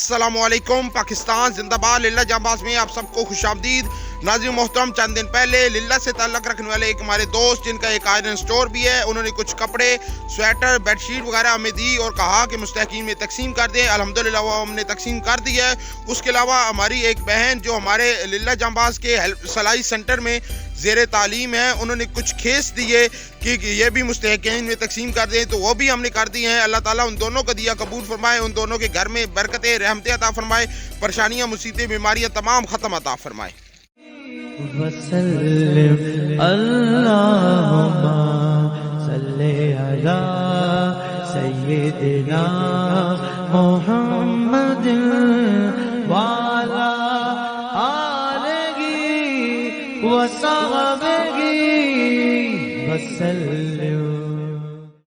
अस्सलाम वालेकुम। पाकिस्तान जिंदाबाद। लिल्ला जांबाज में आप सबको खुशामदीद। नाज़रीन मोहतरम, चंद दिन पहले लिल्ला से ताल्लुक़ रखने वाले एक हमारे दोस्त जिनका एक आयरन स्टोर भी है, उन्होंने कुछ कपड़े, स्वेटर, बेडशीट वगैरह हमें दी और कहा कि मुस्तहकीन में तकसीम कर दें। अल्हम्दुलिल्लाह वो हमने तकसीम कर दी है। उसके अलावा हमारी एक बहन जो हमारे लिल्ला जांबाज के सलाई सेंटर में ज़ेरे तालीम है, उन्होंने कुछ खेस दिए कि ये भी मुस्तहकीन में तकसीम कर दें, तो वो भी हमने कर दी हैं। अल्लाह ताला उन दोनों का दिया कबूल फरमाए, उन दोनों के घर में बरकतें रहमतें अता फरमाए, परेशानियाँ मुसीबतें बीमारियाँ तमाम ख़त्म अता फरमाए। वसल्लिम अल्लाहुम्मा सल्ली अला सय्यिदिना मुहम्मदिन वाला आलिही वसहबिही वसल्लम।